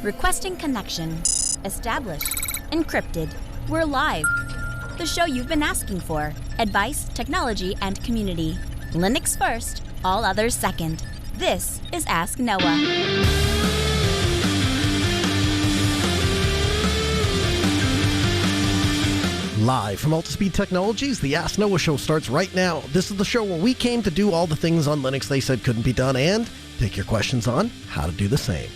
Requesting connection. Established. Encrypted. We're live. The show you've been asking for. Advice, technology, and community. Linux first, all others second. This is Ask Noah. Live from Altispeed Technologies, the Ask Noah show starts right now. This is the show where we came to do all the things on Linux they said couldn't be done and take your questions on how to do the same.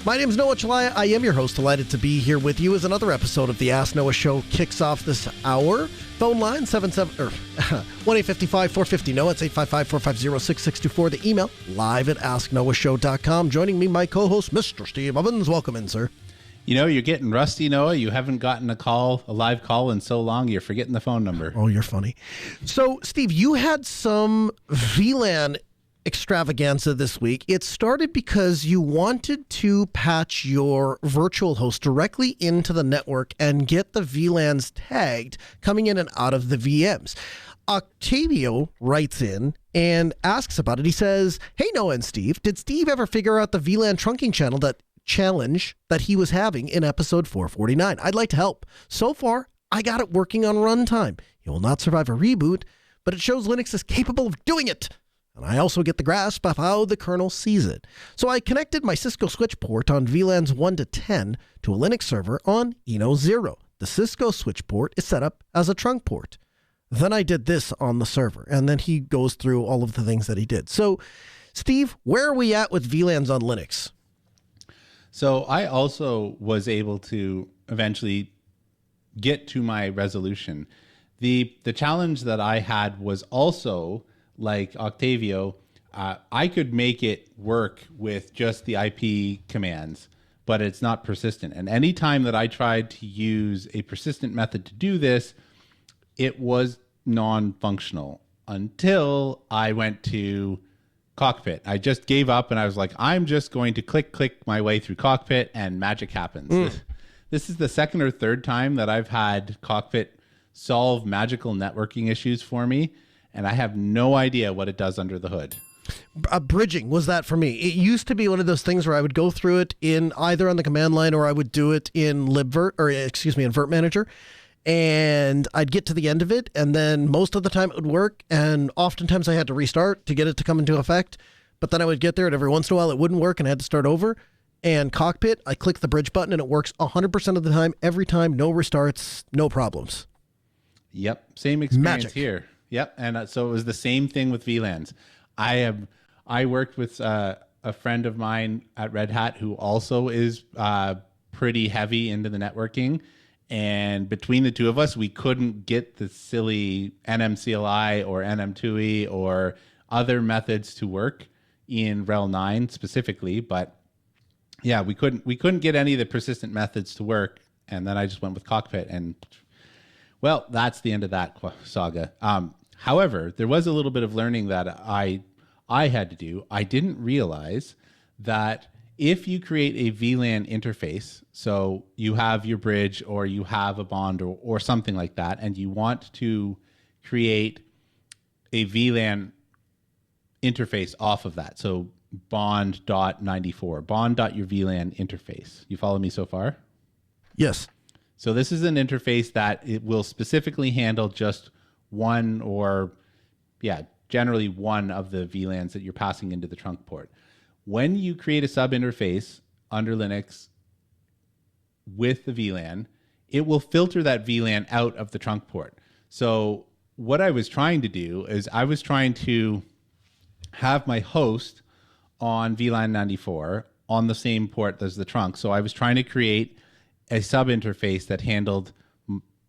My name is Noah Chalaya. I am your host. Delighted to be here with you as another episode of the Ask Noah show kicks off this hour. Phone line 1-855-450-NOAH. It's 855-450-6624. The email live at asknoahshow.com. Joining me, my co-host, Mr. Steve Ovens. Welcome in, sir. You know, you're getting rusty, Noah. You haven't gotten a live call in so long, you're forgetting the phone number. Oh, you're funny. So, Steve, you had some VLAN extravaganza this week. It started because you wanted to patch your virtual host directly into the network and get the VLANs tagged coming in and out of the VMs. Octavio writes in and asks about it. He says, "Hey, Noah and Steve, did Steve ever figure out the VLAN trunking challenge that he was having in episode 449? I'd like to help. So far, I got it working on runtime. It will not survive a reboot, but it shows Linux is capable of doing it. And I also get the grasp of how the kernel sees it. So I connected my Cisco switch port on VLANs 1 to 10 to a Linux server on Eno 0. The Cisco switch port is set up as a trunk port. Then I did this on the server." And then he goes through all of the things that he did. So, Steve, where are we at with VLANs on Linux? So I also was able to eventually get to my resolution. The challenge that I had was also, like Octavio, I could make it work with just the IP commands, but it's not persistent. And anytime that I tried to use a persistent method to do this, it was non-functional until I went to Cockpit. I just gave up and I was like, I'm just going to click my way through Cockpit and magic happens. This is the second or third time that I've had Cockpit solve magical networking issues for me, and I have no idea what it does under the hood. Bridging was that for me. It used to be one of those things where I would go through it in either on the command line or I would do it in in Vert Manager. And I'd get to the end of it, and then most of the time it would work, and oftentimes I had to restart to get it to come into effect. But then I would get there, and every once in a while it wouldn't work, and I had to start over. And Cockpit, I click the bridge button, and it works 100% of the time, every time, no restarts, no problems. Yep, same experience Magic. here. Yep, and so it was the same thing with VLANs. I worked with a friend of mine at Red Hat who also is pretty heavy into the networking. And between the two of us, we couldn't get the silly NMCLI or NM2E or other methods to work in RHEL 9 specifically. But yeah, we couldn't get any of the persistent methods to work. And then I just went with Cockpit, and well, that's the end of that saga. However, there was a little bit of learning that I had to do. I didn't realize that if you create a VLAN interface, so you have your bridge or you have a bond or something like that, and you want to create a VLAN interface off of that, so bond.94, bond.your VLAN interface. You follow me so far? Yes. So this is an interface that it will specifically handle just one or, generally one of the VLANs that you're passing into the trunk port. When you create a sub interface under Linux with the VLAN, it will filter that VLAN out of the trunk port. So what I was trying to do is I was trying to have my host on VLAN 94 on the same port as the trunk. So I was trying to create a sub interface that handled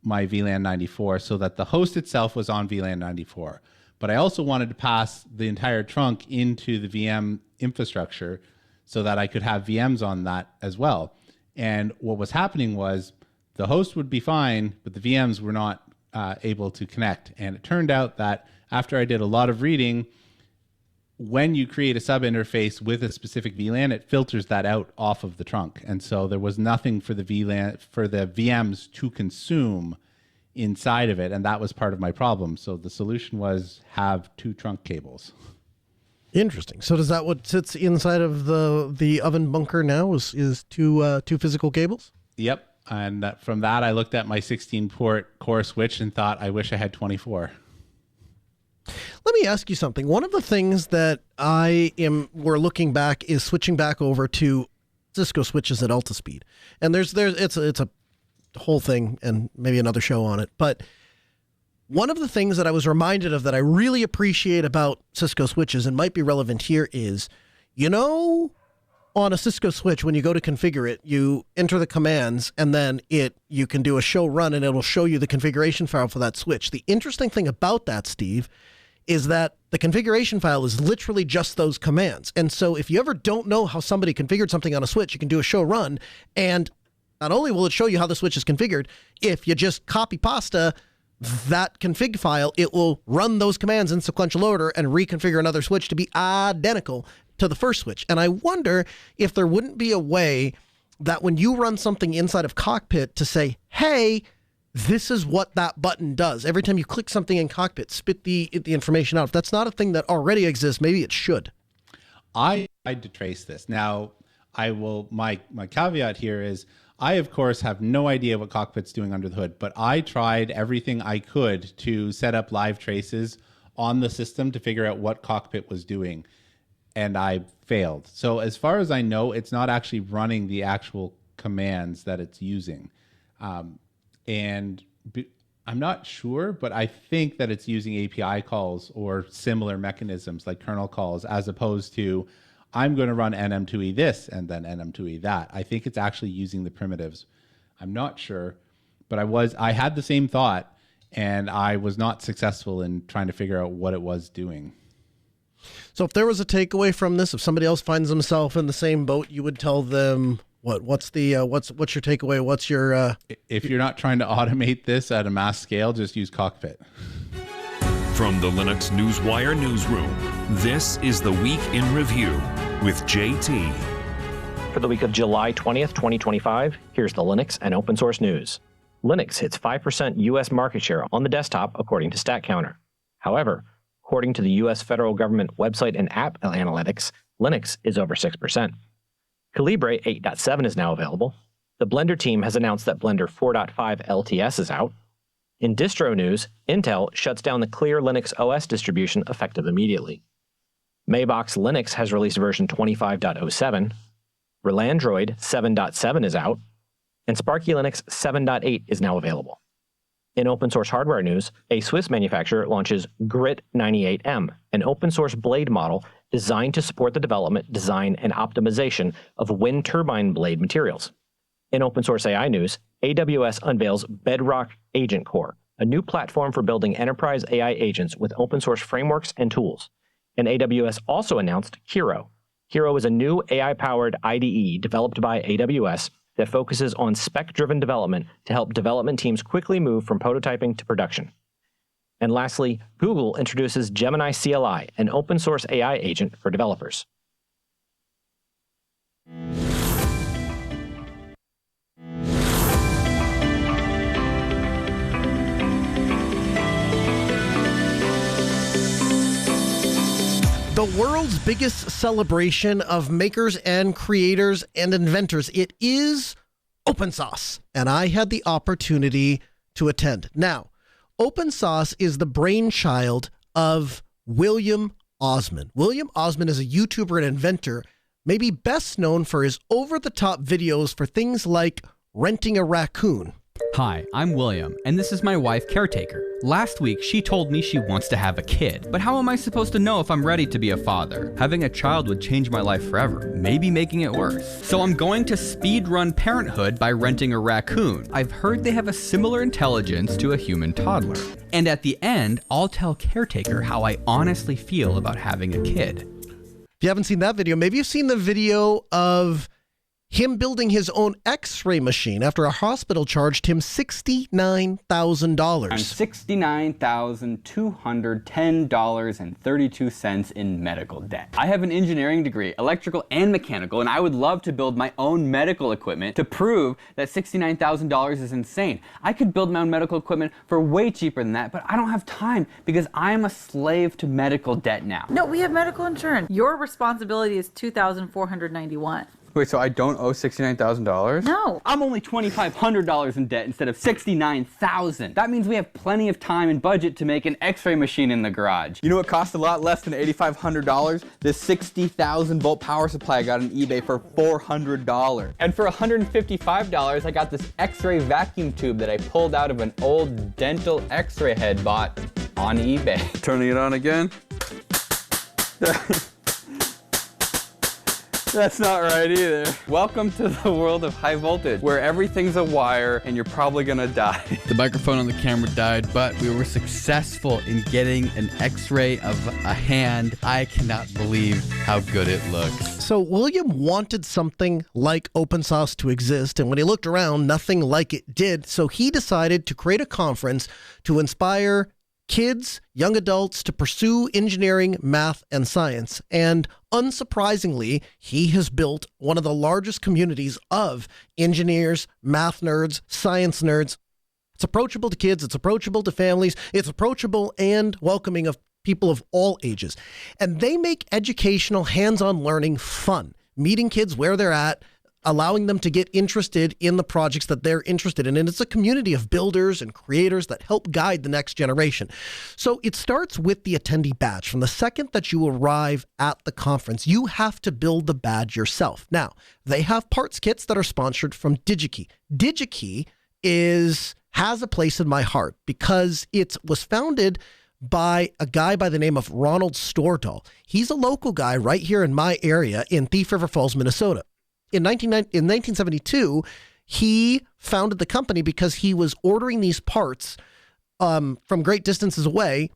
my VLAN 94 so that the host itself was on VLAN 94. But I also wanted to pass the entire trunk into the VM infrastructure so that I could have VMs on that as well. And what was happening was the host would be fine, but the VMs were not able to connect. And it turned out that after I did a lot of reading, when you create a sub interface with a specific VLAN, it filters that out off of the trunk. And so there was nothing for the VMs to consume inside of it, and that was part of my problem. So the solution was have two trunk cables. Interesting. So does that what sits inside of the oven bunker now is two physical cables? Yep. And from that, I looked at my 16-port core switch and thought, I wish I had 24. Let me ask you something. One of the things that we're looking back is switching back over to Cisco switches at Altispeed. And it's a whole thing and maybe another show on it. But one of the things that I was reminded of that I really appreciate about Cisco switches and might be relevant here is, on a Cisco switch, when you go to configure it, you enter the commands and then you can do a show run and it'll show you the configuration file for that switch. The interesting thing about that, Steve, is that the configuration file is literally just those commands. And so if you ever don't know how somebody configured something on a switch, you can do a show run, and not only will it show you how the switch is configured, if you just copy pasta that config file, it will run those commands in sequential order and reconfigure another switch to be identical to the first switch. And I wonder if there wouldn't be a way that when you run something inside of Cockpit to say, hey, this is what that button does. Every time you click something in Cockpit, spit the information out. If that's not a thing that already exists, maybe it should. I tried to trace this. Now, my caveat here is I, of course, have no idea what Cockpit's doing under the hood, but I tried everything I could to set up live traces on the system to figure out what Cockpit was doing, and I failed. So as far as I know, it's not actually running the actual commands that it's using. And I'm not sure, but I think that it's using API calls or similar mechanisms like kernel calls, as opposed to I'm going to run nm2e this and then nm2e that. I think it's actually using the primitives. I'm not sure, but I had the same thought, and I was not successful in trying to figure out what it was doing. So if there was a takeaway from this, if somebody else finds themselves in the same boat, you would tell them what's your takeaway? What's your if you're not trying to automate this at a mass scale, just use Cockpit. From the Linux Newswire newsroom, this is the Week in Review with JT. For the week of July 20th, 2025, here's the Linux and open source news. Linux hits 5% U.S. market share on the desktop, according to StatCounter. However, according to the U.S. federal government website and app analytics, Linux is over 6%. Calibre 8.7 is now available. The Blender team has announced that Blender 4.5 LTS is out. In distro news, Intel shuts down the Clear Linux OS distribution effective immediately. Mabox Linux has released version 25.07. Relandroid 7.7 is out. And Sparky Linux 7.8 is now available. In open source hardware news, a Swiss manufacturer launches Grit 98M, an open source blade model designed to support the development, design, and optimization of wind turbine blade materials. In open source AI news, AWS unveils Bedrock Agent Core, a new platform for building enterprise AI agents with open source frameworks and tools. And AWS also announced Hero. Hero is a new AI-powered IDE developed by AWS that focuses on spec-driven development to help development teams quickly move from prototyping to production. And lastly, Google introduces Gemini CLI, an open source AI agent for developers. The world's biggest celebration of makers and creators and inventors. It is OpenSauce, and I had the opportunity to attend. Now, OpenSauce is the brainchild of William Osman. William Osman is a YouTuber and inventor, maybe best known for his over-the-top videos for things like renting a raccoon. Hi, I'm William, and this is my wife, Caretaker. Last week, she told me she wants to have a kid, but how am I supposed to know if I'm ready to be a father? Having a child would change my life forever, maybe making it worse. So I'm going to speedrun parenthood by renting a raccoon. I've heard they have a similar intelligence to a human toddler. And at the end, I'll tell Caretaker how I honestly feel about having a kid. If you haven't seen that video, maybe you've seen the video of him building his own x-ray machine after a hospital charged him $69,000. I'm $69,210.32 in medical debt. I have an engineering degree, electrical and mechanical, and I would love to build my own medical equipment to prove that $69,000 is insane. I could build my own medical equipment for way cheaper than that, but I don't have time because I am a slave to medical debt now. No, we have medical insurance. Your responsibility is $2,491. Wait, so I don't owe $69,000? No. I'm only $2,500 in debt instead of $69,000. That means we have plenty of time and budget to make an x-ray machine in the garage. You know what cost a lot less than $8,500? This 60,000 volt power supply I got on eBay for $400. And for $155, I got this x-ray vacuum tube that I pulled out of an old dental x-ray head bought on eBay. Turning it on again. That's not right either. Welcome to the world of high voltage, where everything's a wire and you're probably gonna die. The microphone on the camera died, but we were successful in getting an x-ray of a hand. I cannot believe how good it looks. So William wanted something like open source to exist, and when he looked around, nothing like it did. So he decided to create a conference to inspire kids, young adults to pursue engineering, math, and science. And unsurprisingly, he has built one of the largest communities of engineers, math nerds, science nerds. It's approachable to kids, it's approachable to families, it's approachable and welcoming of people of all ages. And they make educational, hands-on learning fun, meeting kids where they're at, allowing them to get interested in the projects that they're interested in. And it's a community of builders and creators that help guide the next generation. So it starts with the attendee badge. From the second that you arrive at the conference, you have to build the badge yourself. Now, they have parts kits that are sponsored from DigiKey. DigiKey has a place in my heart because it was founded by a guy by the name of Ronald Stordahl. He's a local guy right here in my area in Thief River Falls, Minnesota. In 1972, he founded the company because he was ordering these parts from great distances away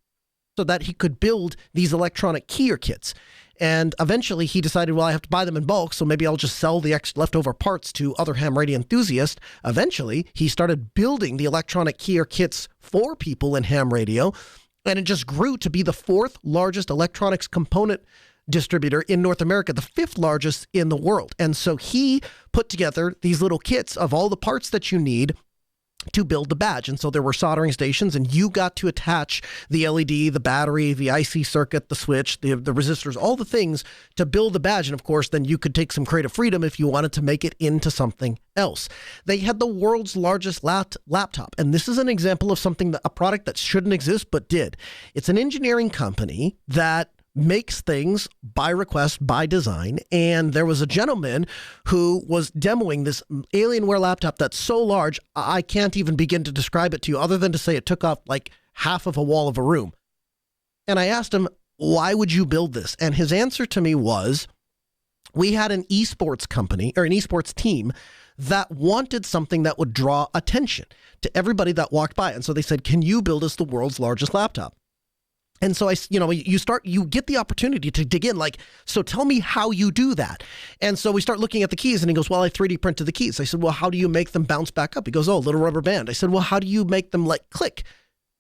so that he could build these electronic keyer kits. And eventually he decided, well, I have to buy them in bulk, so maybe I'll just sell the leftover parts to other ham radio enthusiasts. Eventually, he started building the electronic keyer kits for people in ham radio, and it just grew to be the fourth largest electronics component distributor in North America, the fifth largest in the world. And so he put together these little kits of all the parts that you need to build the badge. And so there were soldering stations, and you got to attach the LED, the battery, the IC circuit, the switch, the resistors, all the things to build the badge. And of course, then you could take some creative freedom if you wanted to make it into something else. They had the world's largest laptop. And this is an example of a product that shouldn't exist, but did. It's an engineering company that makes things by request, by design. And there was a gentleman who was demoing this Alienware laptop that's so large, I can't even begin to describe it to you other than to say it took off like half of a wall of a room. And I asked him, why would you build this? And his answer to me was, we had an esports company or an esports team that wanted something that would draw attention to everybody that walked by. And so they said, can you build us the world's largest laptop? And so you get the opportunity to dig in, like, so tell me how you do that. And so we start looking at the keys, and he goes, well, I 3D printed the keys. I said, well, how do you make them bounce back up? He goes, oh, a little rubber band. I said, well, how do you make them like click?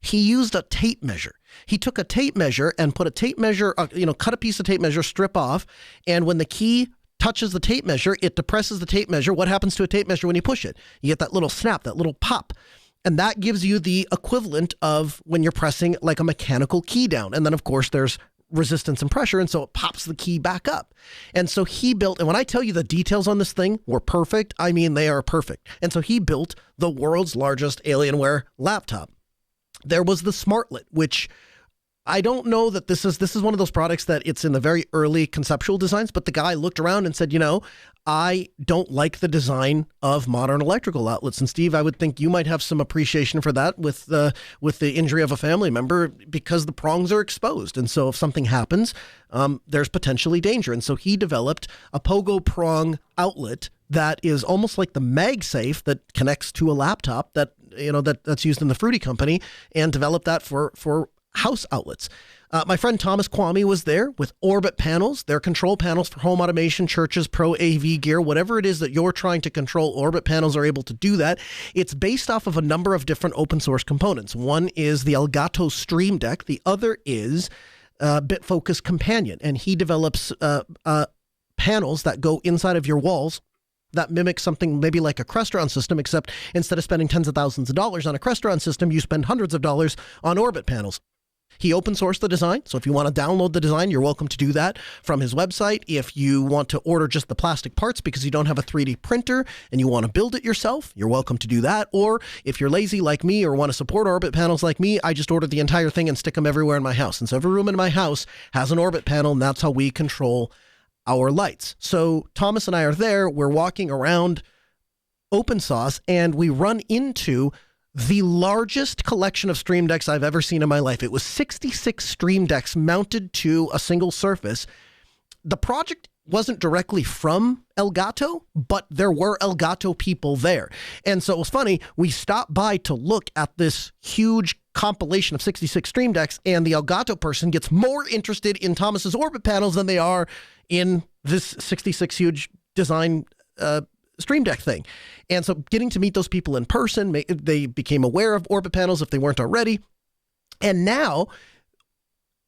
He used a tape measure. He took a tape measure and put a tape measure, cut a piece of tape measure, strip off. And when the key touches the tape measure, it depresses the tape measure. What happens to a tape measure when you push it? You get that little snap, that little pop. And that gives you the equivalent of when you're pressing like a mechanical key down. And then, of course, there's resistance and pressure, and so it pops the key back up. And so he built, and when I tell you the details on this thing were perfect, I mean they are perfect. And so he built the world's largest Alienware laptop. There was the SmartLit, which I don't know that this is one of those products that it's in the very early conceptual designs, but the guy looked around and said, I don't like the design of modern electrical outlets. And Steve, I would think you might have some appreciation for that with the injury of a family member, because the prongs are exposed. And so if something happens, there's potentially danger. And so he developed a pogo prong outlet that is almost like the MagSafe that connects to a laptop that's used in the Fruity Company, and developed that for house outlets. My friend Thomas Kwame was there with Orbit panels. They're control panels for home automation, churches, pro AV gear, whatever it is that you're trying to control. Orbit panels are able to do that. It's based off of a number of different open source components. One is the Elgato Stream Deck. The other is BitFocus Companion, and he develops panels that go inside of your walls that mimic something maybe like a Crestron system, except instead of spending tens of thousands of dollars on a Crestron system, you spend hundreds of dollars on Orbit panels. He open sourced the design, so if you want to download the design, you're welcome to do that from his website. If you want to order just the plastic parts because you don't have a 3D printer and you want to build it yourself, you're welcome to do that. Or if you're lazy like me or want to support Orbit panels like me, I just order the entire thing and stick them everywhere in my house. And so every room in my house has an Orbit panel, and that's how we control our lights. So Thomas and I are there. We're walking around OpenSauce, and we run into the largest collection of Stream Decks I've ever seen in my life. It was 66 Stream Decks mounted to a single surface. The project wasn't directly from Elgato, but there were Elgato people there. And so it was funny, we stopped by to look at this huge compilation of 66 Stream Decks, and the Elgato person gets more interested in Thomas's Orbit panels than they are in this 66 huge design Stream Deck thing. And so getting to meet those people in person, they became aware of Orbit panels if they weren't already. And now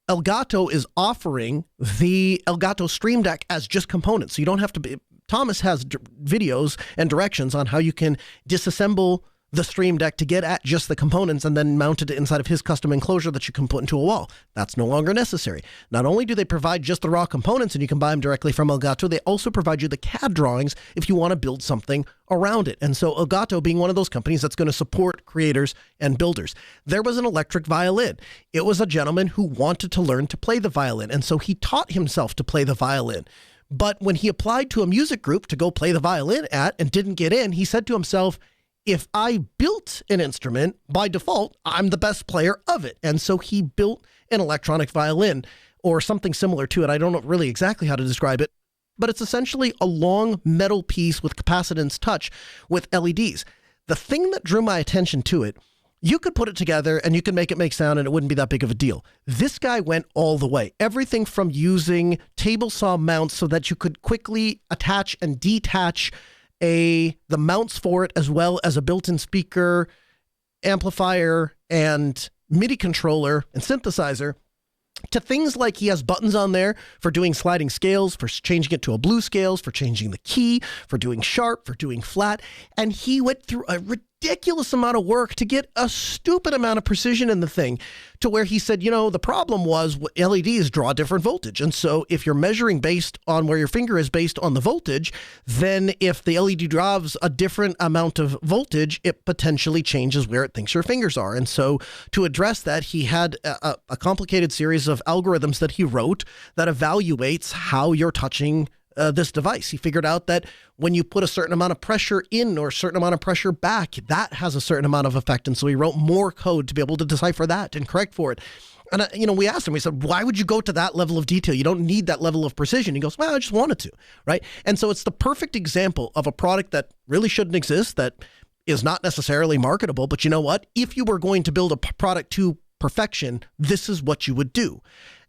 Elgato is offering the Elgato Stream Deck as just components. So you don't have to be, Thomas has videos and directions on how you can disassemble the Stream Deck to get at just the components and then mount it inside of his custom enclosure that you can put into a wall. That's no longer necessary. Not only do they provide just the raw components and you can buy them directly from Elgato, they also provide you the CAD drawings if you want to build something around it. And so Elgato being one of those companies that's going to support creators and builders. There was an electric violin. It was a gentleman who wanted to learn to play the violin, and so he taught himself to play the violin. But when he applied to a music group to go play the violin at and didn't get in, he said to himself, if I built an instrument, by default, I'm the best player of it. And so he built an electronic violin or something similar to it. I don't know really exactly how to describe it, but it's essentially a long metal piece with capacitance touch with LEDs. The thing that drew my attention to it, you could put it together and you could make it make sound and it wouldn't be that big of a deal. This guy went all the way. Everything from using table saw mounts so that you could quickly attach and detach the mounts for it, as well as a built-in speaker, amplifier, and MIDI controller and synthesizer, to things like he has buttons on there for doing sliding scales, for changing it to a blue scales, for changing the key, for doing sharp, for doing flat. And he went through a ridiculous amount of work to get a stupid amount of precision in the thing, to where he said, you know, the problem was LEDs draw different voltage. And so if you're measuring based on where your finger is based on the voltage, then if the LED draws a different amount of voltage, it potentially changes where it thinks your fingers are. And so to address that, he had a complicated series of algorithms that he wrote that evaluates how you're touching this device. He figured out that when you put a certain amount of pressure in or a certain amount of pressure back, that has a certain amount of effect. And so he wrote more code to be able to decipher that and correct for it. And, we asked him, we said, why would you go to that level of detail? You don't need that level of precision. He goes, well, I just wanted to, right? And so it's the perfect example of a product that really shouldn't exist, that is not necessarily marketable. But you know what? If you were going to build a product to perfection, this is what you would do.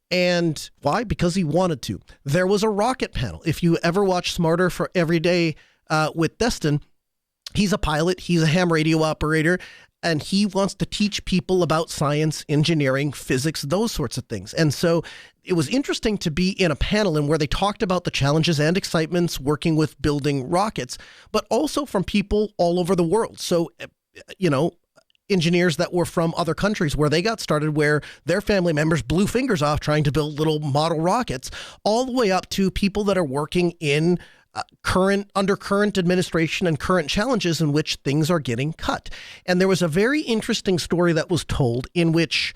And why? Because he wanted to. There was a rocket panel. If you ever watch Smarter for Every Day with Destin, he's a pilot, he's a ham radio operator, and he wants to teach people about science, engineering, physics, those sorts of things. And so it was interesting to be in a panel in where they talked about the challenges and excitements working with building rockets, but also from people all over the world. So, engineers that were from other countries where they got started, where their family members blew fingers off trying to build little model rockets, all the way up to people that are working in under current administration and current challenges in which things are getting cut. And there was a very interesting story that was told in which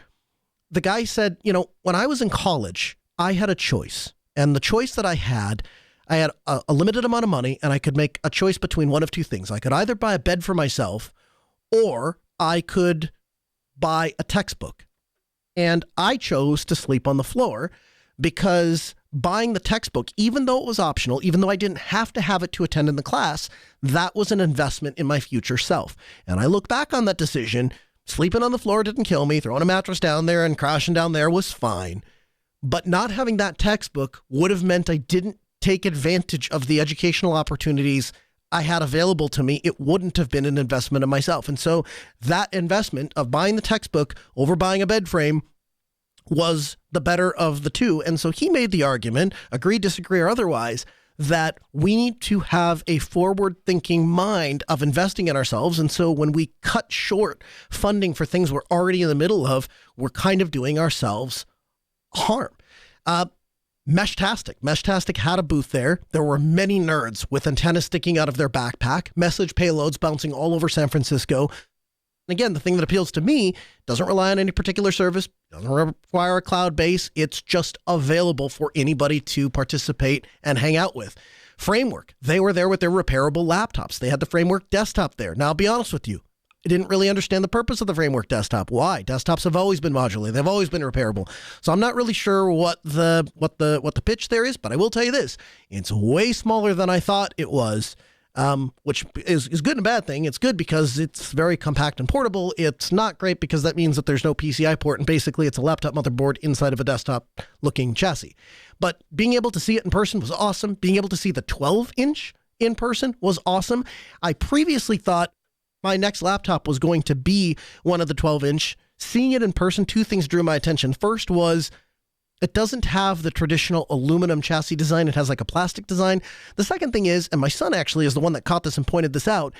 the guy said, when I was in college, I had a choice. And the choice that I had a limited amount of money, and I could make a choice between one of two things. I could either buy a bed for myself, or I could buy a textbook. And I chose to sleep on the floor because buying the textbook, even though it was optional, even though I didn't have to have it to attend in the class, that was an investment in my future self. And I look back on that decision Sleeping on the floor didn't kill me. Throwing a mattress down there and crashing down there was fine. But not having that textbook would have meant I didn't take advantage of the educational opportunities I had available to me. It wouldn't have been an investment in myself. And so that investment of buying the textbook over buying a bed frame was the better of the two. And so he made the argument, agree, disagree, or otherwise, that we need to have a forward-thinking mind of investing in ourselves. And so when we cut short funding for things we're already in the middle of, we're kind of doing ourselves harm. Meshtastic had a booth there. There were many nerds with antennas sticking out of their backpack, message payloads bouncing all over San Francisco. And again, the thing that appeals to me doesn't rely on any particular service, doesn't require a cloud base. It's just available for anybody to participate and hang out with. Framework, they were there with their repairable laptops. They had the Framework desktop there. Now, I'll be honest with you. I didn't really understand the purpose of the Framework desktop. Why? Desktops have always been modular. They've always been repairable. So I'm not really sure what the pitch there is, but I will tell you this. It's way smaller than I thought it was, which is good and a bad thing. It's good because it's very compact and portable. It's not great because that means that there's no PCI port, and basically it's a laptop motherboard inside of a desktop-looking chassis. But being able to see it in person was awesome. Being able to see the 12-inch in person was awesome. I previously thought my next laptop was going to be one of the 12-inch. Seeing it in person, two things drew my attention. First was it doesn't have the traditional aluminum chassis design. It has like a plastic design. The second thing is, and my son actually is the one that caught this and pointed this out,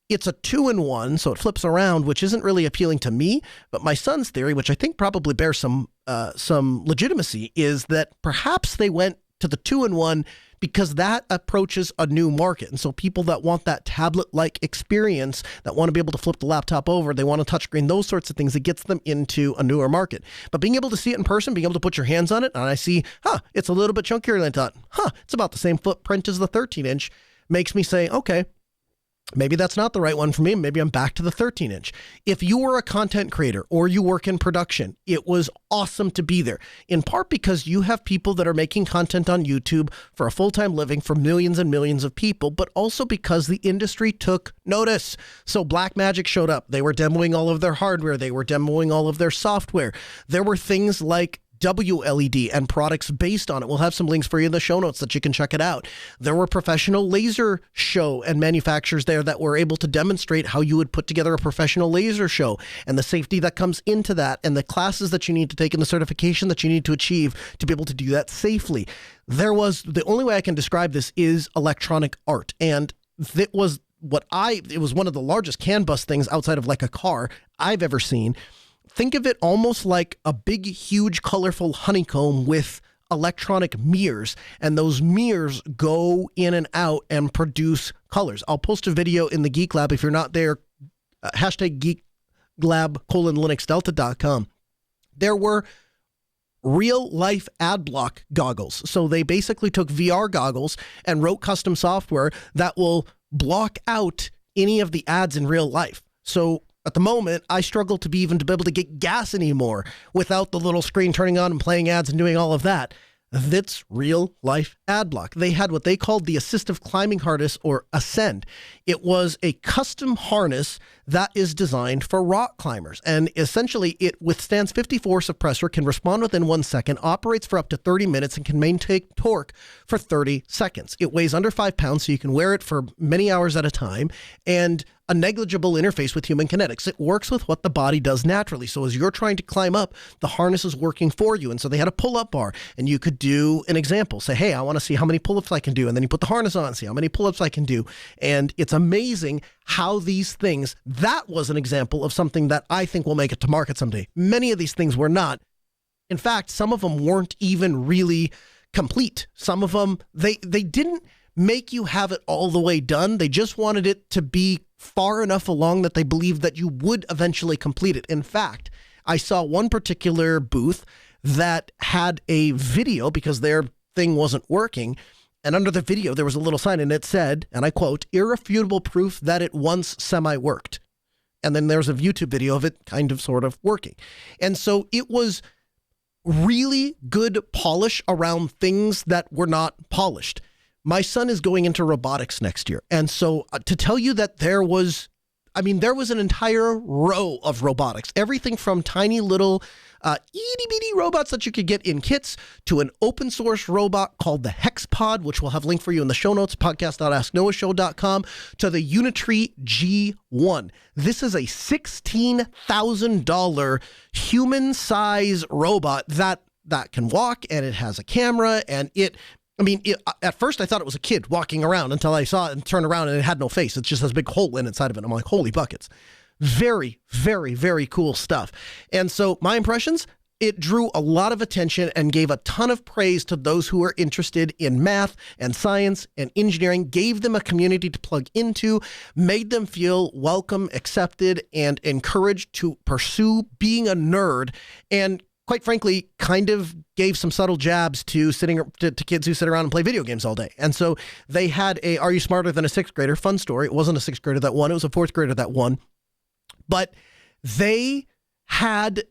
it's a 2-in-1, so it flips around, which isn't really appealing to me. But my son's theory, which I think probably bears some legitimacy, is that perhaps they went to the 2-in-1 because that approaches a new market. And so people that want that tablet-like experience, that want to be able to flip the laptop over, they want a touchscreen, those sorts of things, it gets them into a newer market. But being able to see it in person, being able to put your hands on it, and I see, it's a little bit chunkier than I thought. It's about the same footprint as the 13-inch, makes me say, okay, maybe that's not the right one for me. Maybe I'm back to the 13-inch. If you were a content creator or you work in production, it was awesome to be there, in part because you have people that are making content on YouTube for a full-time living for millions and millions of people, but also because the industry took notice. So Blackmagic showed up. They were demoing all of their hardware. They were demoing all of their software. There were things like WLED and products based on it. We'll have some links for you in the show notes that you can check it out. There were professional laser show and manufacturers there that were able to demonstrate how you would put together a professional laser show and the safety that comes into that and the classes that you need to take and the certification that you need to achieve to be able to do that safely. The only way I can describe this is electronic art. And it was one of the largest CAN bus things outside of like a car I've ever seen. Think of it almost like a big, huge, colorful honeycomb with electronic mirrors, and those mirrors go in and out and produce colors. I'll post a video in the Geek Lab if you're not there, #geeklab:/linuxdelta.com. There were real-life ad block goggles. So they basically took VR goggles and wrote custom software that will block out any of the ads in real life. So at the moment, I struggle to be able to get gas anymore without the little screen turning on and playing ads and doing all of that. That's real life ad block. They had what they called the assistive climbing harness, or Ascend. It was a custom harness that is designed for rock climbers. And essentially it withstands 50 force of pressure, can respond within 1 second, operates for up to 30 minutes, and can maintain torque for 30 seconds. It weighs under 5 pounds, so you can wear it for many hours at a time, and a negligible interface with human kinetics. It works with what the body does naturally. So as you're trying to climb up, the harness is working for you. And so they had a pull-up bar, and you could do an example. Say, hey, I want to see how many pull-ups I can do. And then you put the harness on, see how many pull-ups I can do. And it's amazing how these things, that was an example of something that I think will make it to market someday. Many of these things were not. In fact, some of them weren't even really complete. Some of them, they didn't make you have it all the way done. They just wanted it to be far enough along that they believed that you would eventually complete it. In fact, I saw one particular booth that had a video because their thing wasn't working. And under the video, there was a little sign, and it said, and I quote, "irrefutable proof that it once semi-worked." And then there's a YouTube video of it kind of sort of working. And so it was really good polish around things that were not polished. My son is going into robotics next year. And so to tell you that there was I mean, there was an entire row of robotics, everything from tiny little itty bitty robots that you could get in kits to an open source robot called the HexPod, which we'll have a link for you in the show notes, podcast.asknoahshow.com, to the Unitree G1. This is a $16,000 human size robot that can walk, and it has a camera, and at first I thought it was a kid walking around until I saw it and turned around and it had no face. It just has a big hole inside of it. I'm like, holy buckets. Very, very, very cool stuff. And so my impressions, it drew a lot of attention and gave a ton of praise to those who are interested in math and science and engineering, gave them a community to plug into, made them feel welcome, accepted, and encouraged to pursue being a nerd, and quite frankly, kind of gave some subtle jabs to kids who sit around and play video games all day. And so they had a Are You Smarter Than a Sixth Grader? Fun story. It wasn't a sixth grader that won. It was a fourth grader that won. But they had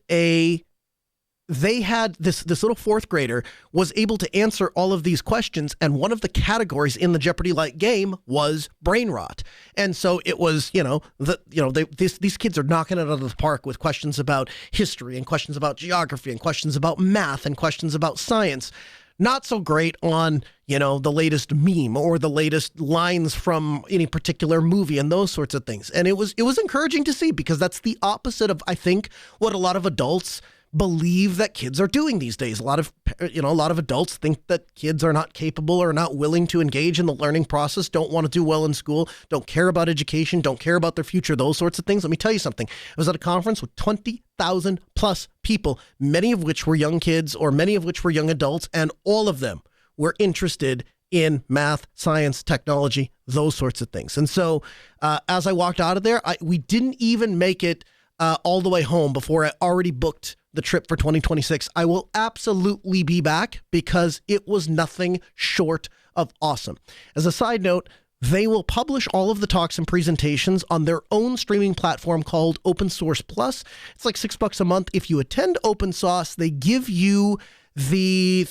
this little fourth grader was able to answer all of these questions, and one of the categories in the Jeopardy-like game was brain rot. And so it was, these kids are knocking it out of the park with questions about history and questions about geography and questions about math and questions about science. Not so great on, the latest meme or the latest lines from any particular movie and those sorts of things. And it was encouraging to see, because that's the opposite of, I think, what a lot of adults believe that kids are doing these days. A lot of adults think that kids are not capable or not willing to engage in the learning process, don't want to do well in school, don't care about education, don't care about their future, those sorts of things. Let me tell you something. I was at a conference with 20,000 plus people, many of which were young kids or many of which were young adults, and all of them were interested in math, science, technology, those sorts of things. And so as I walked out of there, we didn't even make it all the way home before I already booked the trip for 2026. I will absolutely be back because it was nothing short of awesome. As a side note, they will publish all of the talks and presentations on their own streaming platform called Open Source Plus. It's like $6 a month. If you attend Open Source, they give you they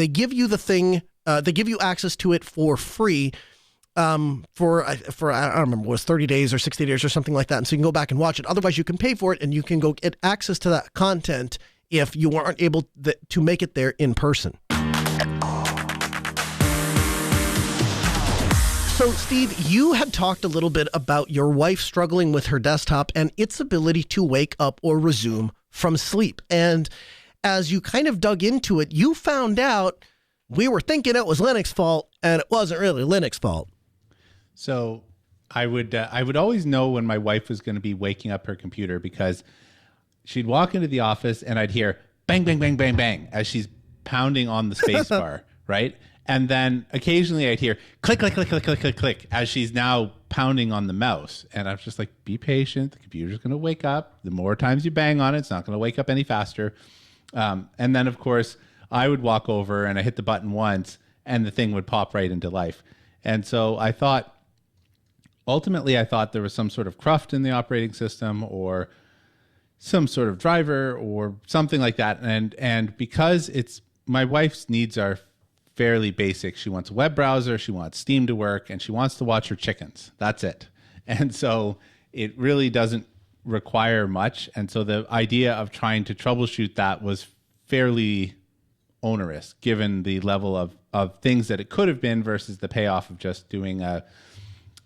give you access to it for free. For I don't remember, it was 30 days or 60 days or something like that. And so you can go back and watch it. Otherwise, you can pay for it and you can go get access to that content if you aren't able to make it there in person. So, Steve, you had talked a little bit about your wife struggling with her desktop and its ability to wake up or resume from sleep. And as you kind of dug into it, you found out we were thinking it was Linux fault, and it wasn't really Linux fault. So I would always know when my wife was going to be waking up her computer, because she'd walk into the office and I'd hear bang, bang, bang, bang, bang as she's pounding on the space bar, right? And then occasionally I'd hear click, click, click, click, click, click, click as she's now pounding on the mouse. And I was just like, be patient. The computer's going to wake up. The more times you bang on it, it's not going to wake up any faster. And then, of course, I would walk over and I hit the button once and the thing would pop right into life. And so ultimately I thought there was some sort of cruft in the operating system or some sort of driver or something like that. And because my wife's needs are fairly basic. She wants a web browser, she wants Steam to work, and she wants to watch her chickens. That's it. And so it really doesn't require much. And so the idea of trying to troubleshoot that was fairly onerous, given the level of things that it could have been versus the payoff of just doing a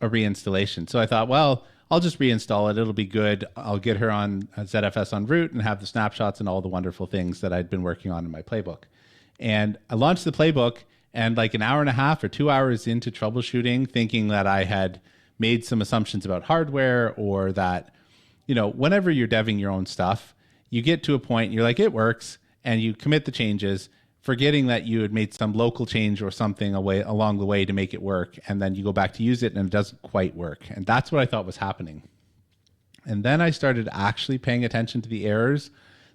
reinstallation. So I thought, well, I'll just reinstall it. It'll be good. I'll get her on ZFS on root and have the snapshots and all the wonderful things that I'd been working on in my playbook. And I launched the playbook, and like an hour and a half or 2 hours into troubleshooting, thinking that I had made some assumptions about hardware, or that, whenever you're deving your own stuff, you get to a point, you're like, it works, and you commit the changes, forgetting that you had made some local change or something along the way to make it work. And then you go back to use it and it doesn't quite work. And that's what I thought was happening. And then I started actually paying attention to the errors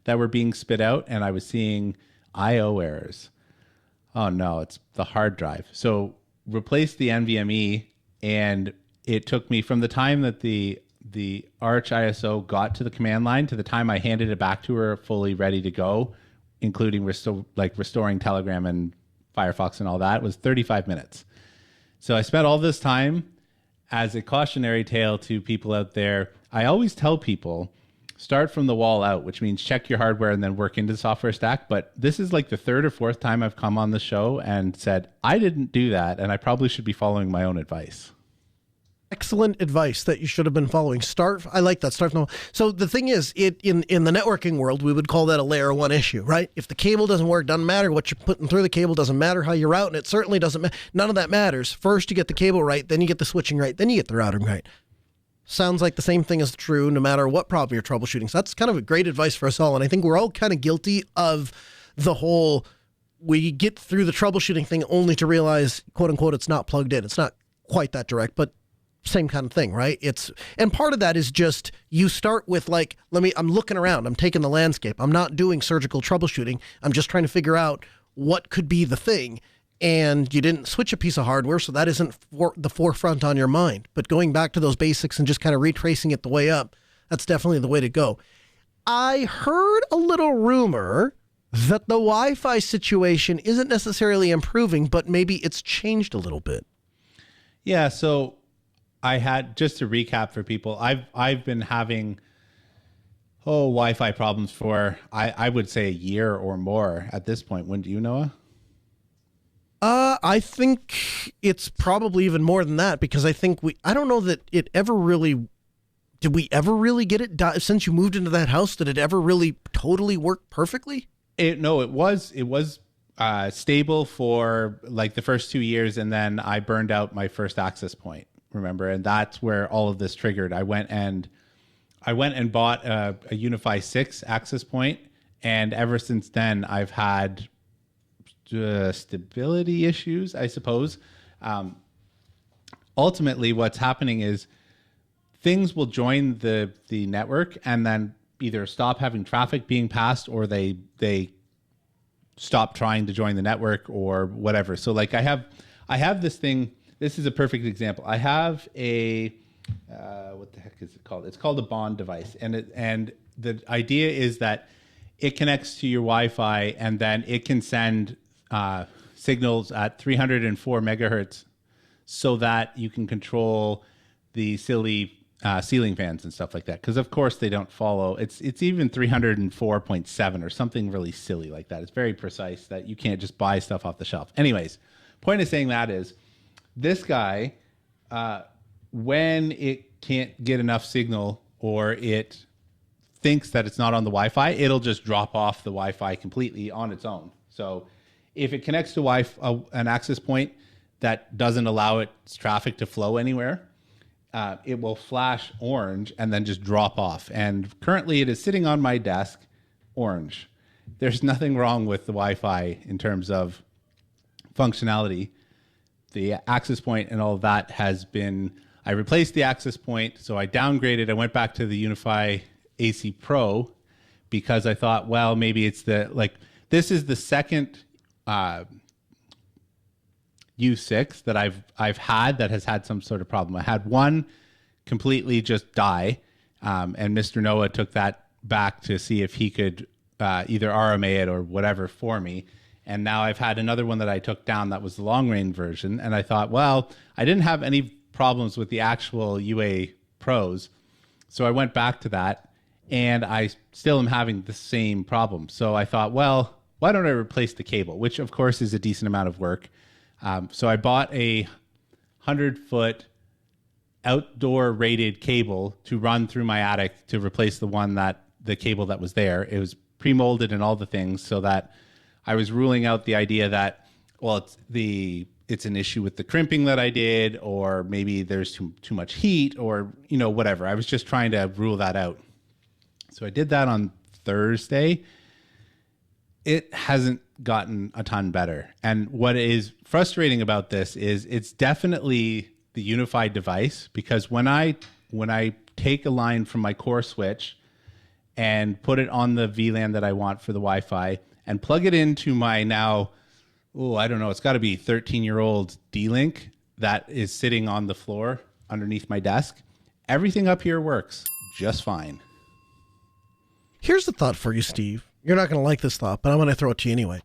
that were being spit out, and I was seeing IO errors. Oh no, it's the hard drive. So replaced the NVMe, and it took me from the time that the Arch ISO got to the command line to the time I handed it back to her fully ready to go, including restoring Telegram and Firefox and all that, was 35 minutes. So I spent all this time as a cautionary tale to people out there, I always tell people, start from the wall out, which means check your hardware and then work into the software stack. But this is like the third or fourth time I've come on the show and said, I didn't do that, and I probably should be following my own advice. Excellent advice that you should have been following. I like that. Start from the wall. So the thing is, in the networking world, we would call that a layer 1 issue, right? If the cable doesn't work, doesn't matter what you're putting through the cable, doesn't matter how you're routing it, certainly doesn't matter. None of that matters. First, you get the cable right, then you get the switching right, then you get the routing right. Sounds like the same thing is true no matter what problem you're troubleshooting. So that's kind of a great advice for us all. And I think we're all kind of guilty of the whole, we get through the troubleshooting thing only to realize, quote unquote, it's not plugged in. It's not quite that direct, but same kind of thing, right? And part of that is just, you start with like, I'm looking around, I'm taking the landscape. I'm not doing surgical troubleshooting. I'm just trying to figure out what could be the thing. And you didn't switch a piece of hardware, so that isn't the forefront on your mind. But going back to those basics and just kind of retracing it the way up, that's definitely the way to go. I heard a little rumor that the Wi-Fi situation isn't necessarily improving, but maybe it's changed a little bit. Yeah, so I had, just to recap for people, I've been having Wi-Fi problems for, I would say, a year or more at this point. Wouldn't you, Noah? I think it's probably even more than that, because I think I don't know that it ever really, did we ever really get it since you moved into that house? Did it ever really totally work perfectly? It was stable for like the first 2 years, and then I burned out my first access point, remember? And that's where all of this triggered. I went and bought a UniFi 6 access point, and ever since then I've had stability issues, I suppose. Ultimately, what's happening is things will join the network and then either stop having traffic being passed, or they stop trying to join the network or whatever. So like I have this thing. This is a perfect example. I have a what the heck is it called? It's called a bond device, and the idea is that it connects to your Wi-Fi, and then it can send signals at 304 megahertz so that you can control the silly ceiling fans and stuff like that. Because of course they don't follow. It's even 304.7 or something really silly like that. It's very precise that you can't just buy stuff off the shelf. Anyways, point of saying that is this guy, when it can't get enough signal or it thinks that it's not on the Wi-Fi, it'll just drop off the Wi-Fi completely on its own. So if it connects to an access point that doesn't allow its traffic to flow anywhere, it will flash orange and then just drop off. And currently it is sitting on my desk, orange. There's nothing wrong with the Wi-Fi in terms of functionality. The access point and all of that has been, I replaced the access point, so I downgraded. I went back to the UniFi AC Pro because I thought, well, maybe it's this is the second U6 that I've had that has had some sort of problem. I had one completely just die, and Mr. Noah took that back to see if he could either RMA it or whatever for me. And now I've had another one that I took down that was the long range version. And I thought, well, I didn't have any problems with the actual UA Pros. So I went back to that, and I still am having the same problem. So I thought, well, why don't I replace the cable, which of course is a decent amount of work. So I bought a 100-foot outdoor rated cable to run through my attic to replace the cable that was there. It was pre-molded and all the things, so that I was ruling out the idea that, well, it's an issue with the crimping that I did, or maybe there's too much heat, or whatever. I was just trying to rule that out. So I did that on Thursday. It hasn't gotten a ton better. And what is frustrating about this is it's definitely the unified device, because when I take a line from my core switch and put it on the VLAN that I want for the Wi-Fi and plug it into my now, I don't know, it's got to be 13-year-old D-Link that is sitting on the floor underneath my desk, everything up here works just fine. Here's the thought for you, Steve. You're not going to like this thought, but I'm going to throw it to you anyway.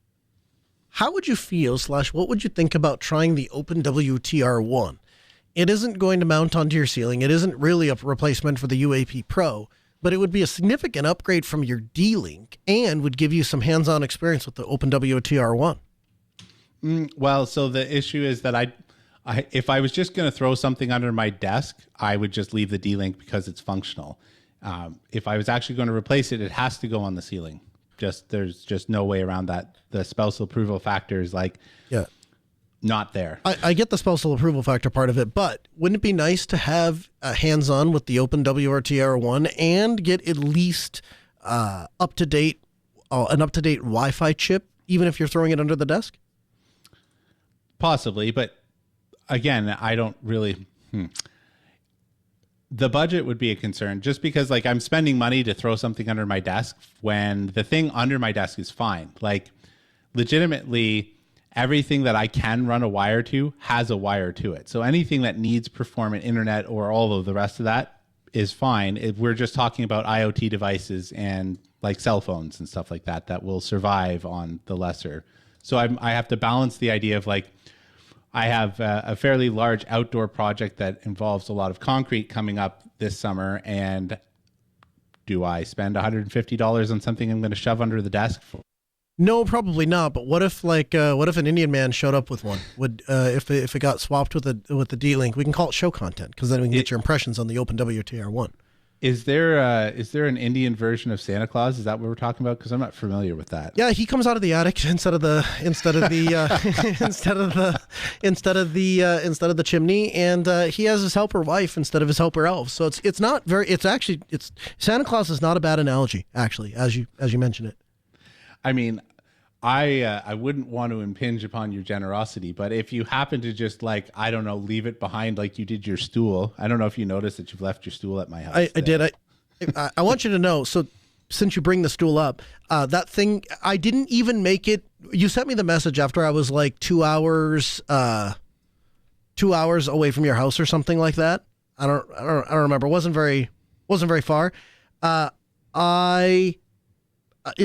How would you feel / what would you think about trying the OpenWTR1? It isn't going to mount onto your ceiling. It isn't really a replacement for the UAP Pro, but it would be a significant upgrade from your D-Link and would give you some hands-on experience with the OpenWRT-R1. Well, so the issue is that if I was just going to throw something under my desk, I would just leave the D-Link because it's functional. If I was actually going to replace it, it has to go on the ceiling. There's just no way around that. The spousal approval factor is not there. I get the spousal approval factor part of it, but wouldn't it be nice to have hands-on with the OpenWRT-R1 and get at least an up-to-date Wi-Fi chip, even if you're throwing it under the desk? Possibly, but again, I don't really... The budget would be a concern, just because I'm spending money to throw something under my desk when the thing under my desk is fine. Legitimately, everything that I can run a wire to has a wire to it. So anything that needs performant internet or all of the rest of that is fine. We're just talking about IoT devices and cell phones and stuff like that will survive on the lesser. So I have to balance the idea of I have a fairly large outdoor project that involves a lot of concrete coming up this summer. And do I spend $150 on something I'm going to shove under the desk for? No, probably not. But what if an Indian man showed up with one? Would if it got swapped with the D-Link, we can call it show content because then we can get your impressions on the OpenWRT-R1. Is there an Indian version of Santa Claus? Is that what we're talking about? Because I'm not familiar with that. Yeah, he comes out of the attic instead of the chimney, and he has his helper wife instead of his helper elves. So it's Santa Claus is not a bad analogy, actually, as you mention it. I mean, I wouldn't want to impinge upon your generosity, but if you happen to just I don't know, leave it behind like you did your stool. I don't know if you noticed that you've left your stool at my house. I did. I want you to know. So since you bring the stool up, that thing, I didn't even make it. You sent me the message after I was 2 hours away from your house or something like that. I don't remember. It wasn't very far. As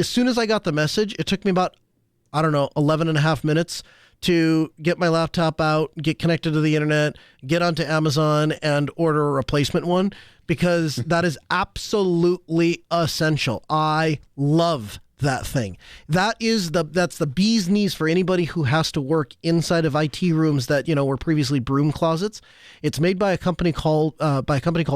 soon as I got the message, it took me about, 11 and a half minutes to get my laptop out, get connected to the internet, get onto Amazon and order a replacement one because that is absolutely essential. I love that thing. That's the bee's knees for anybody who has to work inside of IT rooms that, were previously broom closets. It's made by a company called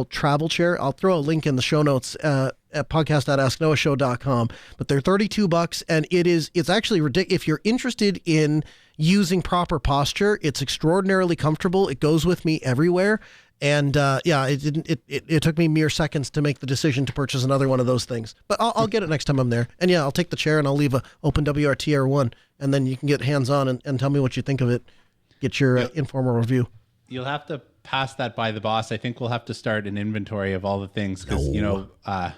Travel Chair. I'll throw a link in the show notes at podcast.asknoahshow.com, but they're $32 and it's actually ridiculous. If you're interested in using proper posture, it's extraordinarily comfortable. It goes with me everywhere. And it took me mere seconds to make the decision to purchase another one of those things. But I'll get it next time I'm there. And I'll take the chair and I'll leave a OpenWRT-R1, and then you can get hands-on and tell me what you think of it. Get your informal review. You'll have to pass that by the boss. I think we'll have to start an inventory of all the things because I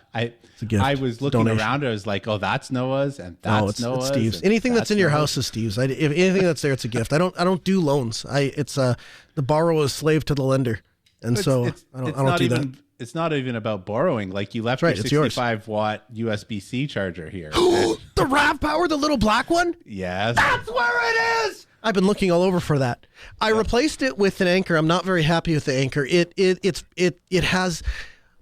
was looking around. I was like, oh, that's Noah's and that's Noah's. It's Steve's. Anything that's in your house is Steve's. If anything that's there, it's a gift. I don't do loans. The borrower is slave to the lender. And I don't do that. It's not even about borrowing. You left your 65-watt USB-C charger here. The RAV Power, the little black one? Yes. That's where it is! I've been looking all over for that. I replaced it with an Anchor. I'm not very happy with the Anchor. It has...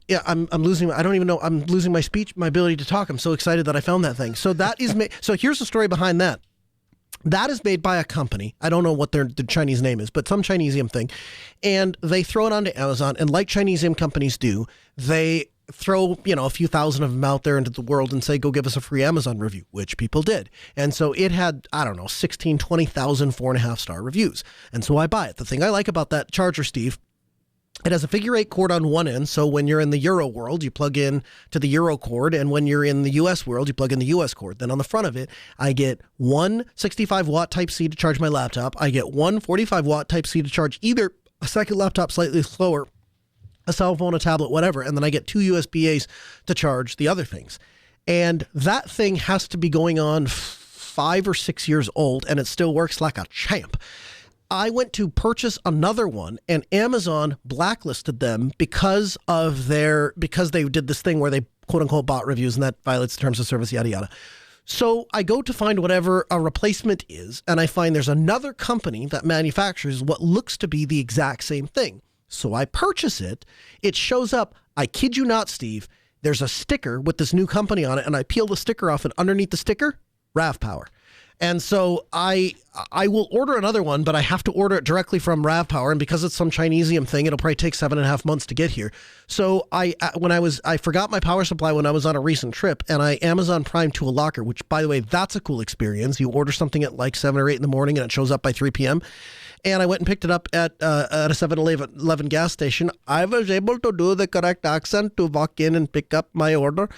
Yeah, I'm losing. I don't even know. I'm losing my ability to talk. I'm so excited that I found that thing. So that is... So here's the story behind that. That is made by a company. I don't know what the Chinese name is, but some Chinesium thing. And they throw it onto Amazon. And like Chinesium companies do, they throw, a few thousand of them out there into the world and say, go give us a free Amazon review, which people did. And so it had, 16, 20,000 4.5-star reviews. And so I buy it. The thing I like about that charger, Steve, it has a figure-8 cord on one end, so when you're in the Euro world, you plug in to the Euro cord, and when you're in the US world, you plug in the US cord. Then on the front of it, I get one 65-watt Type-C to charge my laptop. I get one 45-watt Type-C to charge either a second laptop slightly slower, a cell phone, a tablet, whatever, and then I get two USB-As to charge the other things. And that thing has to be going on 5 or 6 years old, and it still works like a champ. I went to purchase another one, and Amazon blacklisted them because they did this thing where they quote unquote bot reviews, and that violates the terms of service, yada yada. So I go to find whatever a replacement is, and I find there's another company that manufactures what looks to be the exact same thing. So I purchase it. It shows up. I kid you not, Steve. There's a sticker with this new company on it, and I peel the sticker off, and underneath the sticker, RAV Power. And so I will order another one, but I have to order it directly from RAV Power, and because it's some Chinesium thing, it'll probably take 7.5 months to get here. So I forgot my power supply when I was on a recent trip, and I Amazon Prime to a locker, which, by the way, that's a cool experience. You order something at like 7 or 8 in the morning, and it shows up by 3 p.m. And I went and picked it up at a 7-Eleven gas station. I was able to do the correct accent to walk in and pick up my order,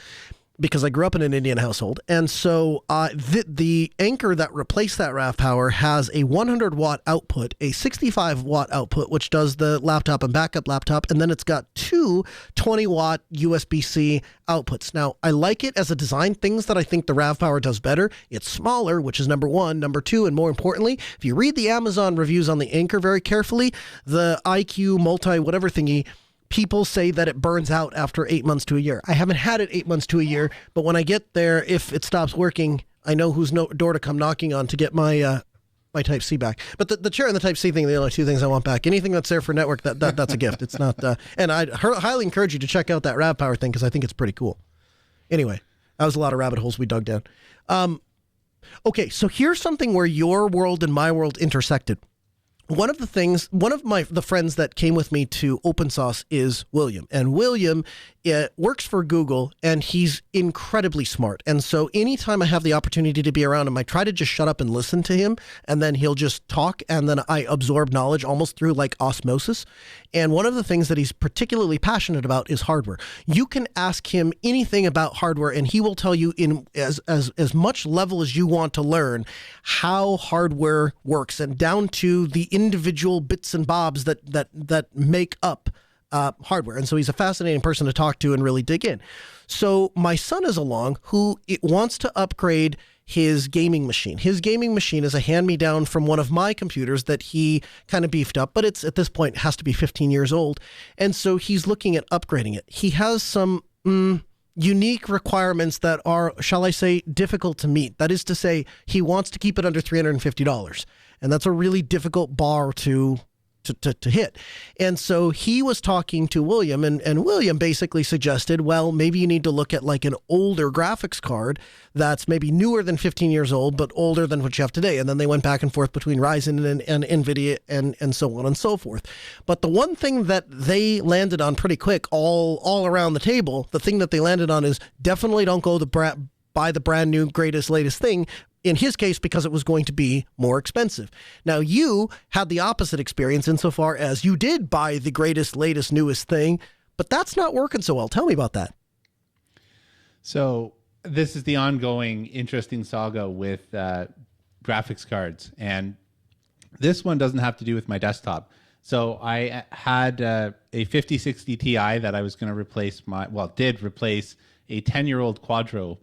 because I grew up in an Indian household. And so the Anchor that replaced that RAV Power has a 100-watt output, a 65-watt output, which does the laptop and backup laptop, and then it's got two 20-watt USB-C outputs. Now, I like it as a design. Things that I think the RAV Power does better: it's smaller, which is number one. Number two, and more importantly, if you read the Amazon reviews on the Anchor very carefully, the IQ multi-whatever thingy, people say that it burns out after 8 months to a year. I haven't had it 8 months to a year, but when I get there, if it stops working, I know whose door to come knocking on to get my my Type-C back. But the chair and the Type-C thing are the only two things I want back. Anything that's there for network, that's a gift. It's not. And I'd highly encourage you to check out that RAV Power thing, because I think it's pretty cool. Anyway, that was a lot of rabbit holes we dug down. Okay, so here's something where your world and my world intersected. One of the friends that came with me to Open Source is William. And William works for Google, and he's incredibly smart. And so anytime I have the opportunity to be around him, I try to just shut up and listen to him, and then he'll just talk, and then I absorb knowledge almost through like osmosis. And one of the things that he's particularly passionate about is hardware. You can ask him anything about hardware, and he will tell you in as much level as you want to learn how hardware works, and down to the individual bits and bobs that make up hardware. And so he's a fascinating person to talk to and really dig in. So my son is along, who wants to upgrade his gaming machine. His gaming machine is a hand-me-down from one of my computers that he kind of beefed up, but it's at this point has to be 15 years old. And so he's looking at upgrading it. He has some unique requirements that are, shall I say, difficult to meet. That is to say, he wants to keep it under $350. And that's a really difficult bar to hit. And so he was talking to William, and William basically suggested, well, maybe you need to look at like an older graphics card that's maybe newer than 15 years old, but older than what you have today. And then they went back and forth between Ryzen and NVIDIA and so on and so forth. But the one thing that they landed on pretty quick, all around the table, the thing that they landed on is definitely don't go buy the brand new greatest latest thing. In his case, because it was going to be more expensive. Now, you had the opposite experience insofar as you did buy the greatest, latest, newest thing, but that's not working so well. Tell me about that. So this is the ongoing interesting saga with graphics cards. And this one doesn't have to do with my desktop. So I had a 5060 Ti that I was going to replace did replace a 10-year-old Quadro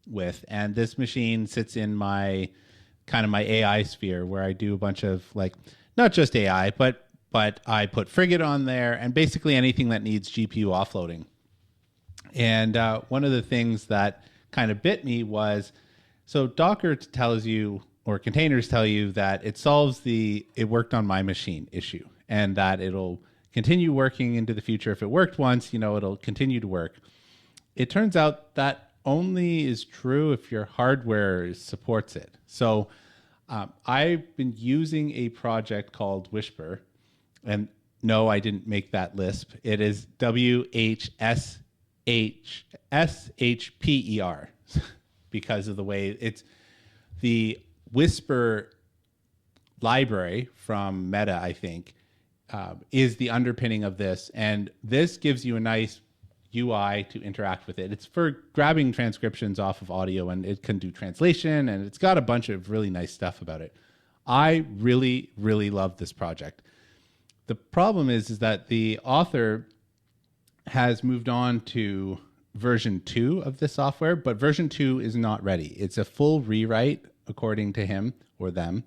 with, and this machine sits in my AI sphere, where I do a bunch of like, not just AI, but I put Frigate on there, and basically anything that needs GPU offloading. And one of the things that kind of bit me was, so Docker tells you, or containers tell you, that it solves the "it worked on my machine" issue, and that it'll continue working into the future. If it worked once, it'll continue to work. It turns out that only is true if your hardware supports it. So I've been using a project called Whisper, and no, I didn't make that Lisp. It is WHSHPER because of the way it's the Whisper library from Meta, I think, is the underpinning of this. And this gives you a nice UI to interact with it. It's for grabbing transcriptions off of audio, and it can do translation, and it's got a bunch of really nice stuff about it. I really, really love this project. The problem is that the author has moved on to version 2 of the software, but version 2 is not ready. It's a full rewrite, according to him or them,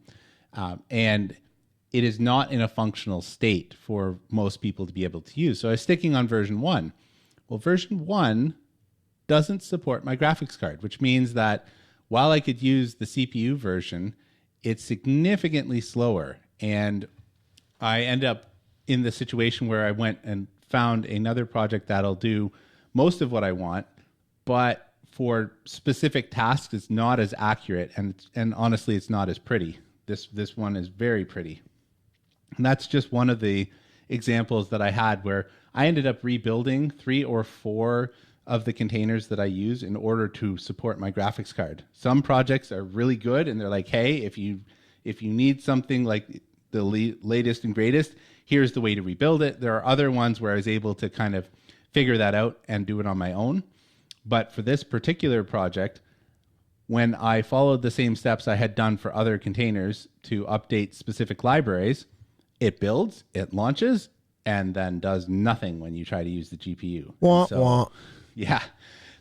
and it is not in a functional state for most people to be able to use. So I was sticking on version 1. Well, version 1 doesn't support my graphics card, which means that while I could use the CPU version, it's significantly slower. And I end up in the situation where I went and found another project that'll do most of what I want, but for specific tasks, it's not as accurate, and honestly, it's not as pretty. This one is very pretty, and that's just one of the examples that I had where I ended up rebuilding 3 or 4 of the containers that I use in order to support my graphics card. Some projects are really good, and they're like, hey, if you need something like the latest and greatest, here's the way to rebuild it. There are other ones where I was able to kind of figure that out and do it on my own. But for this particular project, when I followed the same steps I had done for other containers to update specific libraries, it builds, it launches, and then does nothing when you try to use the GPU. Wah, wah. Yeah,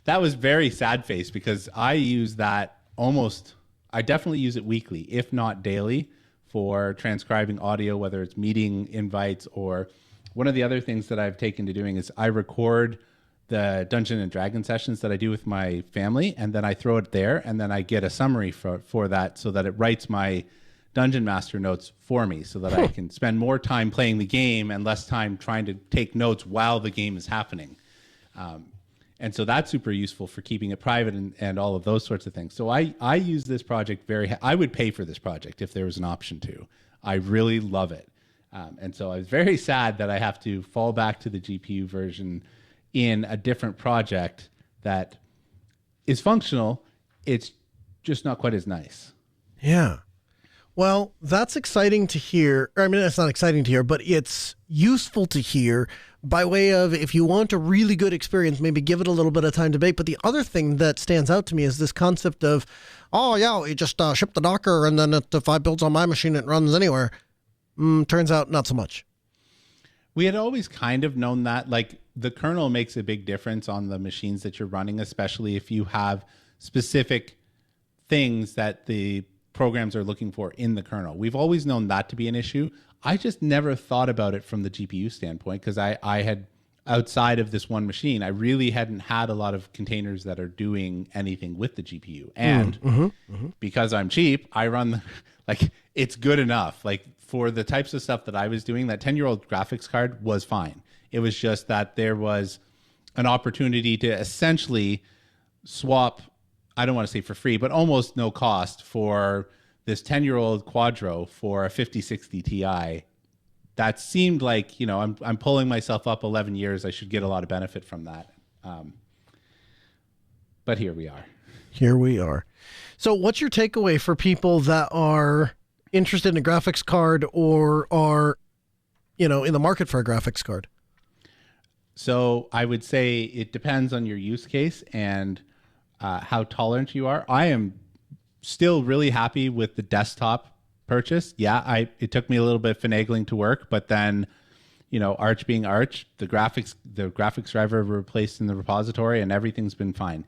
that was very sad face because I use that I definitely use it weekly, if not daily, for transcribing audio, whether it's meeting invites, or one of the other things that I've taken to doing is I record the Dungeon and Dragon sessions that I do with my family, and then I throw it there, and then I get a summary for that so that it writes my Dungeon Master notes for me so that I can spend more time playing the game and less time trying to take notes while the game is happening. And so that's super useful for keeping it private and all of those sorts of things. So I use this project I would pay for this project if there was an option to. I really love it. And so I was very sad that I have to fall back to the GPU version in a different project that is functional. It's just not quite as nice. Yeah. Well, that's exciting to hear. I mean, it's not exciting to hear, but it's useful to hear by way of, if you want a really good experience, maybe give it a little bit of time to bake. But the other thing that stands out to me is this concept of, oh, yeah, we just ship the Docker, and then if I builds on my machine, it runs anywhere. Turns out not so much. We had always kind of known that. Like, the kernel makes a big difference on the machines that you're running, especially if you have specific things that the programs are looking for in the kernel. We've always known that to be an issue. I just never thought about it from the GPU standpoint because I had, outside of this one machine, I really hadn't had a lot of containers that are doing anything with the GPU. And because I'm cheap, I run, it's good enough. Like, for the types of stuff that I was doing, that 10-year-old graphics card was fine. It was just that there was an opportunity to essentially swap, I don't want to say for free, but almost no cost for this 10-year-old Quadro for a 5060 Ti. That seemed like, I'm pulling myself up 11 years. I should get a lot of benefit from that. But here we are. Here we are. So what's your takeaway for people that are interested in a graphics card or are, in the market for a graphics card? So I would say it depends on your use case and how tolerant you are. I am still really happy with the desktop purchase. Yeah, it took me a little bit of finagling to work, but then, Arch being Arch, the graphics driver replaced in the repository, and everything's been fine.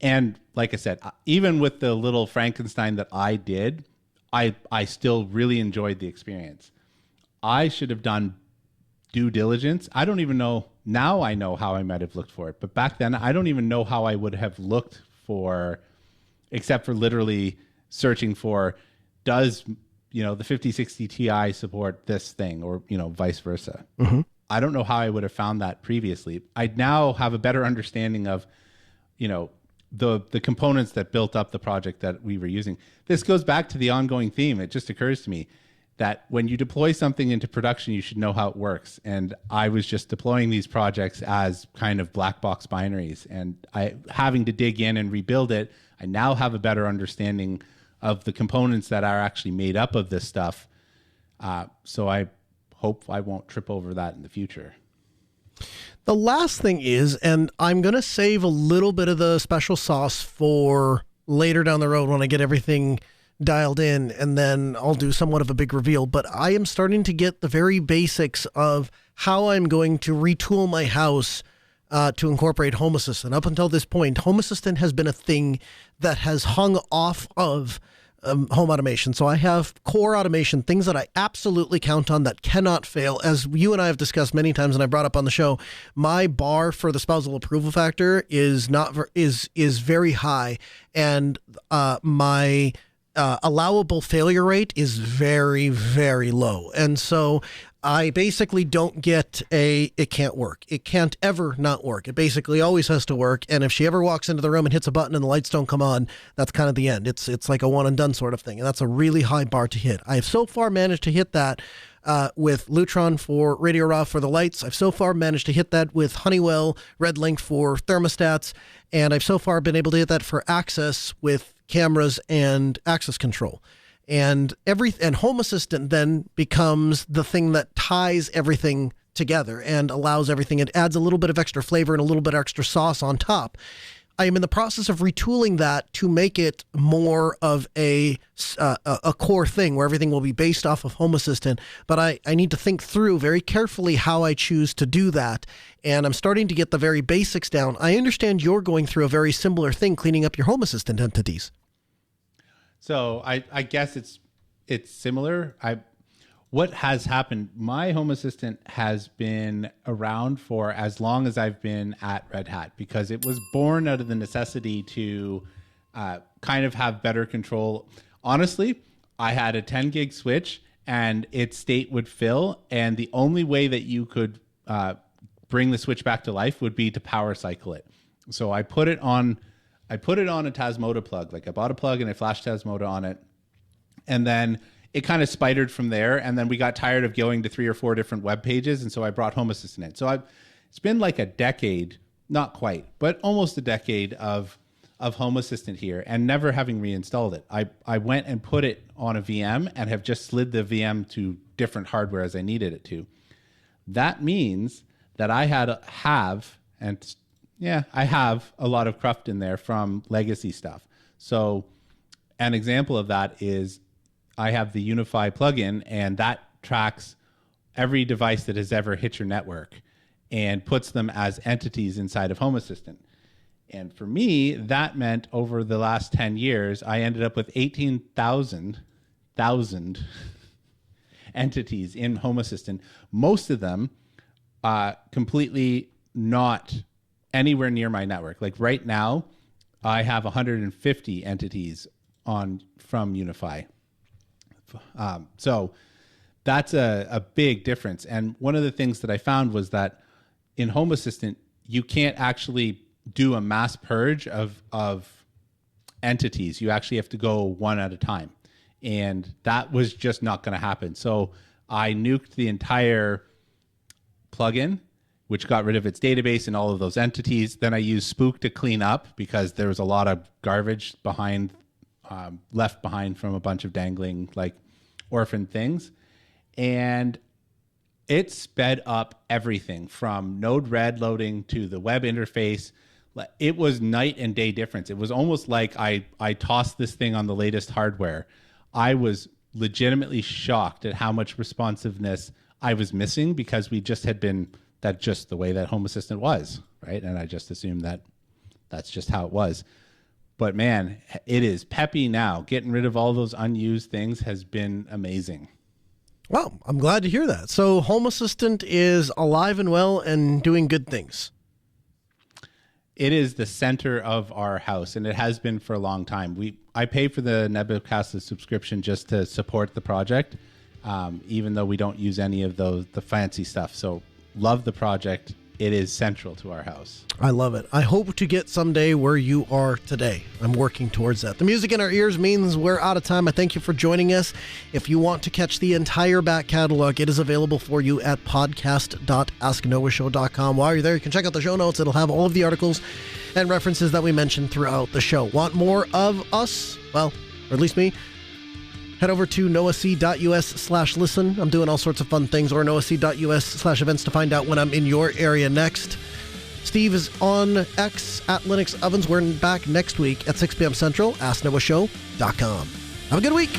And like I said, even with the little Frankenstein that I did, I still really enjoyed the experience. I should have done due diligence. I don't even know. Now I know how I might have looked for it. But back then, I don't even know how I would have looked for, except for literally searching for, does, the 5060 Ti support this thing, or, vice versa. Mm-hmm. I don't know how I would have found that previously. I now have a better understanding of, the components that built up the project that we were using. This goes back to the ongoing theme. It just occurs to me that when you deploy something into production, you should know how it works. And I was just deploying these projects as kind of black box binaries, and having to dig in and rebuild it. I now have a better understanding of the components that are actually made up of this stuff. So I hope I won't trip over that in the future. The last thing is, and I'm going to save a little bit of the special sauce for later down the road when I get everything dialed in, and then I'll do somewhat of a big reveal, but I am starting to get the very basics of how I'm going to retool my house to incorporate Home Assistant. Up until this point, Home Assistant has been a thing that has hung off of home automation. So I have core automation, things that I absolutely count on that cannot fail. As you and I have discussed many times, and I brought up on the show, my bar for the spousal approval factor is very high, and my allowable failure rate is very, very low. And so I basically don't get it can't work. It can't ever not work. It basically always has to work. And if she ever walks into the room and hits a button and the lights don't come on, that's kind of the end. It's like a one and done sort of thing. And that's a really high bar to hit. I have so far managed to hit that with Lutron for Radio Raw for the lights. I've so far managed to hit that with Honeywell Red Link for thermostats. And I've so far been able to hit that for access with cameras and access control. And Home Assistant then becomes the thing that ties everything together and allows everything. It adds a little bit of extra flavor and a little bit of extra sauce on top. I am in the process of retooling that to make it more of a core thing where everything will be based off of Home Assistant. But I need to think through very carefully how I choose to do that. And I'm starting to get the very basics down. I understand you're going through a very similar thing, cleaning up your Home Assistant entities. So I guess it's similar. What has happened, my Home Assistant has been around for as long as I've been at Red Hat, because it was born out of the necessity to kind of have better control. Honestly, I had a 10 gig switch and its state would fill, and the only way that you could bring the switch back to life would be to power cycle it. So I put it on a Tasmota plug. Like I bought a plug and I flashed Tasmota on it. And then it kind of spidered from there. And then we got tired of going to 3 or 4 different web pages. And so I brought Home Assistant in. So it's been like a decade, not quite, but almost a decade of Home Assistant here and never having reinstalled it. I went and put it on a VM and have just slid the VM to different hardware as I needed it to. That means that I have a lot of cruft in there from legacy stuff. So an example of that is I have the Unify plugin, and that tracks every device that has ever hit your network and puts them as entities inside of Home Assistant. And for me, that meant over the last 10 years, I ended up with 18,000 entities in Home Assistant, most of them completely not anywhere near my network. Like right now, I have 150 entities from Unify. So that's a big difference. And one of the things that I found was that in Home Assistant, you can't actually do a mass purge of entities. You actually have to go one at a time. And that was just not going to happen. So I nuked the entire plugin, which got rid of its database and all of those entities. Then I used Spook to clean up because there was a lot of garbage left behind from a bunch of dangling like orphan things. And it sped up everything from Node-RED loading to the web interface. It was night and day difference. It was almost like I tossed this thing on the latest hardware. I was legitimately shocked at how much responsiveness I was missing because we just had been that's just the way that Home Assistant was, right? And I just assumed that that's just how it was. But man, it is peppy now. Getting rid of all those unused things has been amazing. Well, I'm glad to hear that. So Home Assistant is alive and well and doing good things. It is the center of our house, and it has been for a long time. I pay for the Nebulcast subscription just to support the project, even though we don't use any of the fancy stuff. So love the project. It is central to our house. I love it. I hope to get someday where you are today. I'm working towards that. The music in our ears means we're out of time. I thank you for joining us. If you want to catch the entire back catalog, it is available for you at podcast.asknoahshow.com. While you're there, you can check out the show notes. It'll have all of the articles and references that we mentioned throughout the show. Want more of us? Well, or at least me? Head over to noahc.us/listen. I'm doing all sorts of fun things, or noahc.us/events to find out when I'm in your area next. Steve is on X at Linux Ovens. We're back next week at 6 p.m. Central. AskNoahShow.com. Have a good week.